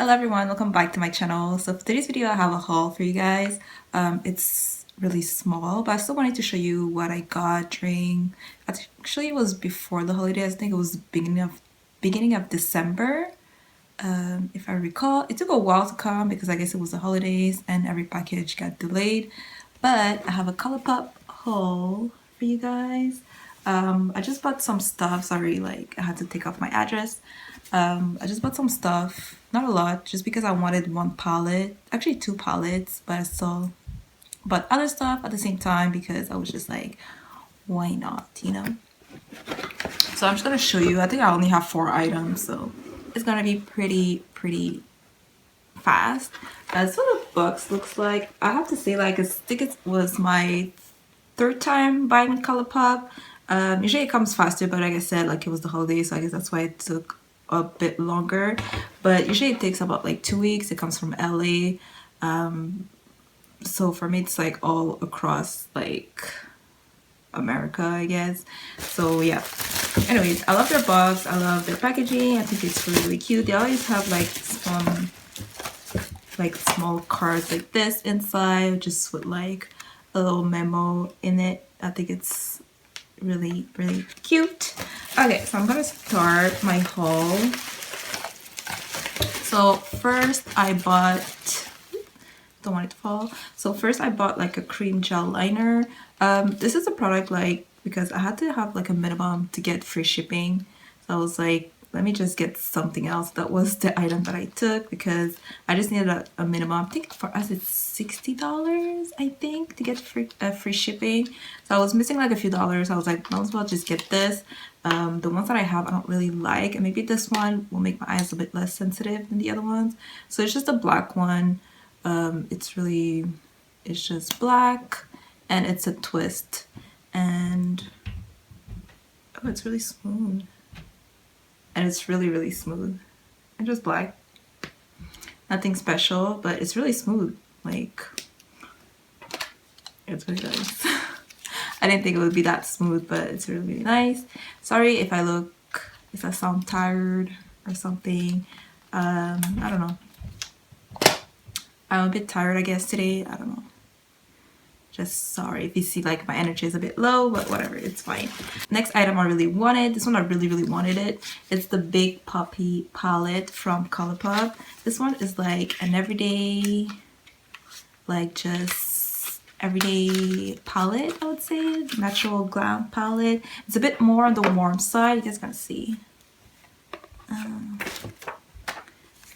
Hello everyone, welcome back to my channel. So for today's video I have a haul for you guys. It's really small, but I still wanted to show you what I got during, actually it was before the holidays. I think it was beginning of December. If I recall, it took a while to come because I guess it was the holidays and every package got delayed. But I have a Colourpop haul for you guys. I just bought some stuff. Sorry, like I had to take off my address. I just bought some stuff, not a lot, just because I wanted one palette, actually two palettes, but I still bought other stuff at the same time because I was just like, why not, you know? So I'm just gonna show you. I think I only have 4 items, so it's gonna be pretty fast. That's what the box looks like. I have to say, like, I think it was my 3rd time buying Colourpop. Usually it comes faster, but like I said, like it was the holidays, so I guess that's why it took a bit longer. But usually it takes about like 2 weeks. It comes from LA. So for me it's like all across like America, I guess. So yeah, anyways, I love their box, I love their packaging. I think it's really cute. They always have like some like small cards like this inside, just with like a little memo in it. I think it's really cute. Okay, so I'm gonna start my haul. So first I bought, don't want it to fall. So first I bought like a cream gel liner. This is a product like, because I had to have like a minimum to get free shipping, so I was like, let me just get something else. That was the item that I took because I just needed a minimum. I think for us it's $60, I think, to get free shipping. So I was missing like a few dollars. I was like, might as well just get this. The ones that I have I don't really like, and maybe this one will make my eyes a bit less sensitive than the other ones. So it's just a black one. It's just black and it's a twist, and oh, it's really smooth. And it's really smooth and just black. Nothing special, but it's really smooth. Like, it's really nice. I didn't think it would be that smooth, but it's really nice. Sorry if I sound tired or something. I don't know. I'm a bit tired, I guess, today. I don't know. Just sorry if you see like my energy is a bit low, but whatever, it's fine. Next item I really wanted, this one I really wanted it. It's the Big Poppy palette from Colourpop. This one is like an everyday, like just everyday palette, I would say. Natural glam palette. It's a bit more on the warm side. You guys can see.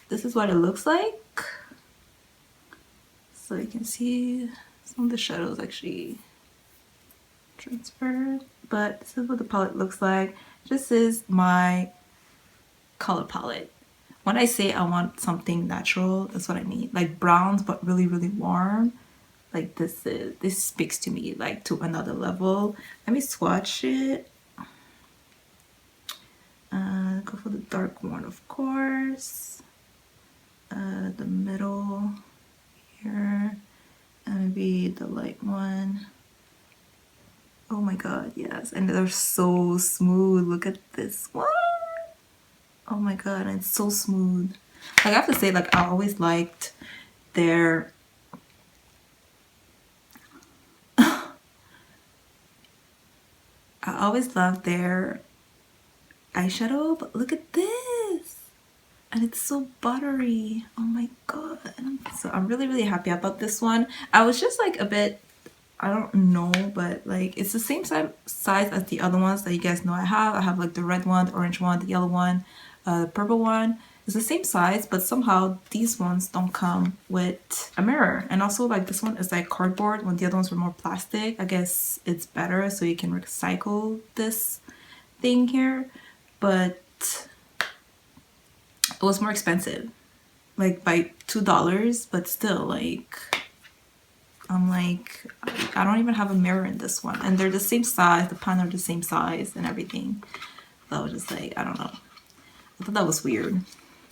This is what it looks like. So you can see some of the shadows actually transferred, but this is what the palette looks like. This is my color palette. When I say I want something natural, that's what I mean. Like browns, but really warm. Like this speaks to me like to another level. Let me swatch it. Go for the dark one, of course. The middle here. And maybe the light one. Oh my god, yes. And they're so smooth. Look at this one. Oh my god, and it's so smooth. Like, I have to say, like, I always liked their I always loved their eyeshadow, but look at this. And it's so buttery. Oh my god. So I'm really happy about this one. I was just like a bit, I don't know, but like it's the same size as the other ones that you guys know I have. I have like the red one, the orange one, the yellow one, the purple one. It's the same size, but somehow these ones don't come with a mirror. And also like this one is like cardboard when the other ones were more plastic. I guess it's better so you can recycle this thing here. But it was more expensive, like by $2, but still, like, I'm like, I don't even have a mirror in this one, and they're the same size, the pan are the same size and everything. So I was just like, I don't know, I thought that was weird,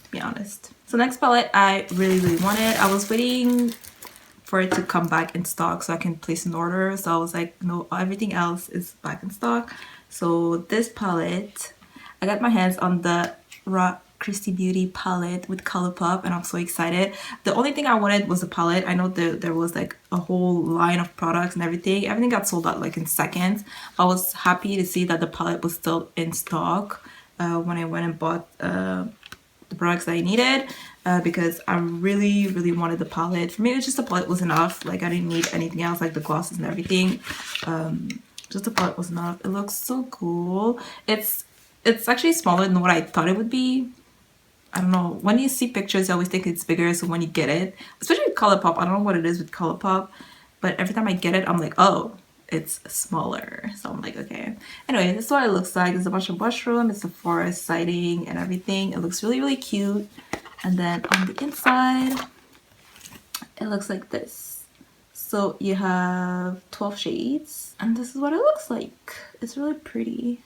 to be honest. So next palette I really wanted. I was waiting for it to come back in stock so I can place an order, so I was like, no, everything else is back in stock. So this palette, I got my hands on the Christy Beauty palette with Colourpop, and I'm so excited. The only thing I wanted was the palette. I know there was like a whole line of products and everything. Everything got sold out like in seconds. I was happy to see that the palette was still in stock when I went and bought the products that I needed, because I really wanted the palette. For me, it was just the palette was enough. Like I didn't need anything else, like the glosses and everything. Just the palette was enough. It looks so cool. It's actually smaller than what I thought it would be. I don't know. When you see pictures, you always think it's bigger. So when you get it, especially with Colourpop, I don't know what it is with Colourpop, but every time I get it, I'm like, oh, it's smaller. So I'm like, okay. Anyway, this is what it looks like. There's a bunch of mushroom. It's a forest sighting and everything. It looks really cute. And then on the inside, it looks like this. So you have 12 shades, and this is what it looks like. It's really pretty.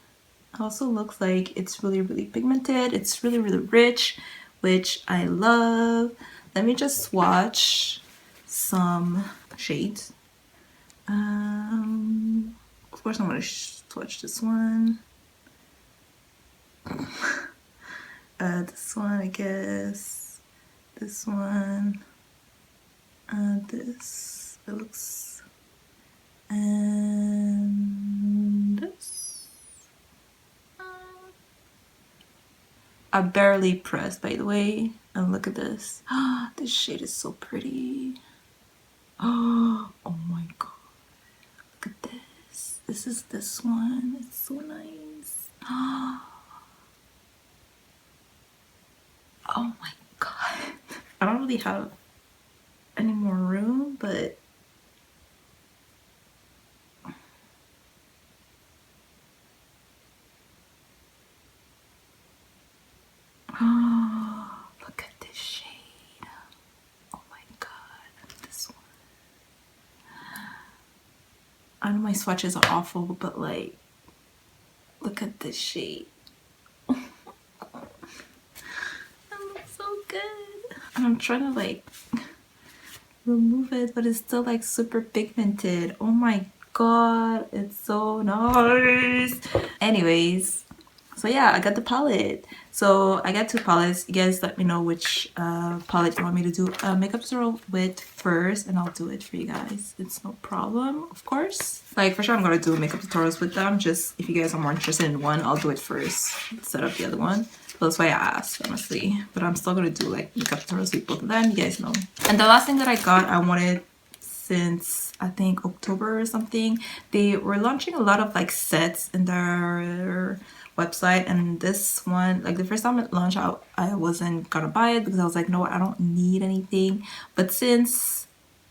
It also looks like it's really pigmented. It's really rich, which I love. Let me just swatch some shades. Of course I'm going to swatch this one. This one, I guess. This one. This. It looks. And this. I barely pressed, by the way. And look at this. This shade is so pretty. Oh my god. Look at this. This is this one. It's so nice. Oh my god. I don't really have any more room, but look at this shade. Oh my god. This one. I know my swatches are awful, but like, look at this shade. Oh my god. That looks so good. And I'm trying to like remove it, but it's still like super pigmented. Oh my god, it's so nice. Anyways, so yeah, I got the palette. So I got two palettes. You guys let me know which palette you want me to do a makeup tutorial with first, and I'll do it for you guys. It's no problem, of course. Like for sure I'm gonna do makeup tutorials with them. Just if you guys are more interested in one, I'll do it first, set up the other one. So that's why I asked, honestly. But I'm still gonna do like makeup tutorials with both of them, you guys know. And the last thing that I got, I wanted since I think October or something. They were launching a lot of like sets in their website, and this one, like the first time it launched out, I wasn't gonna buy it because I was like, no, I don't need anything. But since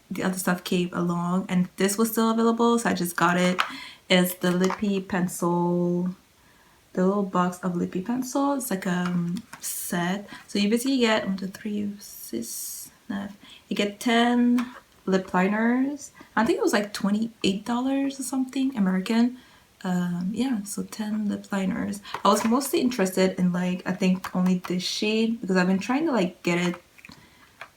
the other stuff came along and this was still available, so I just got it. It's the Lippy pencil, the little box of Lippy pencil. It's like a set. So you basically get 1, 2, 3, 6, 9. You get 10 lip liners. I think it was like $28 or something American. Yeah, so 10 lip liners. I was mostly interested in like, I think only this shade, because I've been trying to like get it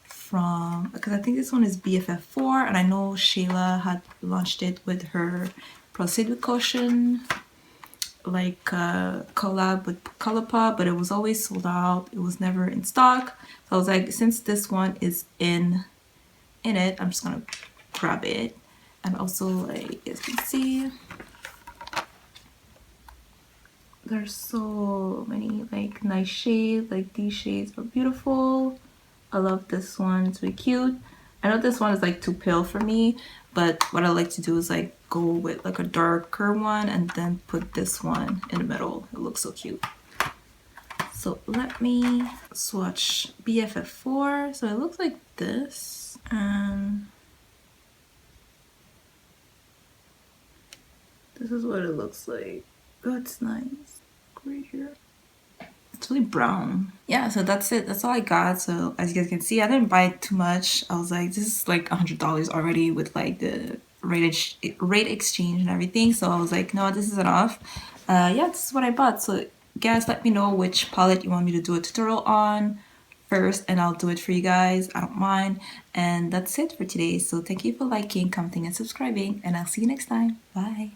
from, because I think this one is BFF4, and I know Shayla had launched it with her Proceed with Caution like collab with Colourpop, but it was always sold out. It was never in stock. So I was like, since this one is in it, I'm just gonna grab it. And also, like, as you can see, there's so many like nice shades. Like these shades are beautiful. I love this one, it's really cute. I know this one is like too pale for me, but what I like to do is like go with like a darker one and then put this one in the middle. It looks so cute. So let me swatch BFF4. So it looks like this. This is what it looks like. Oh, it's nice. Right here. It's really brown. Yeah, so that's it. That's all I got. So as you guys can see, I didn't buy too much. I was like, this is like $100 already with like the rate exchange and everything. So I was like, no, this is enough. Yeah, this is what I bought. So guys, let me know which palette you want me to do a tutorial on first, and I'll do it for you guys. I don't mind. And that's it for today. So thank you for liking, commenting, and subscribing, and I'll see you next time. Bye.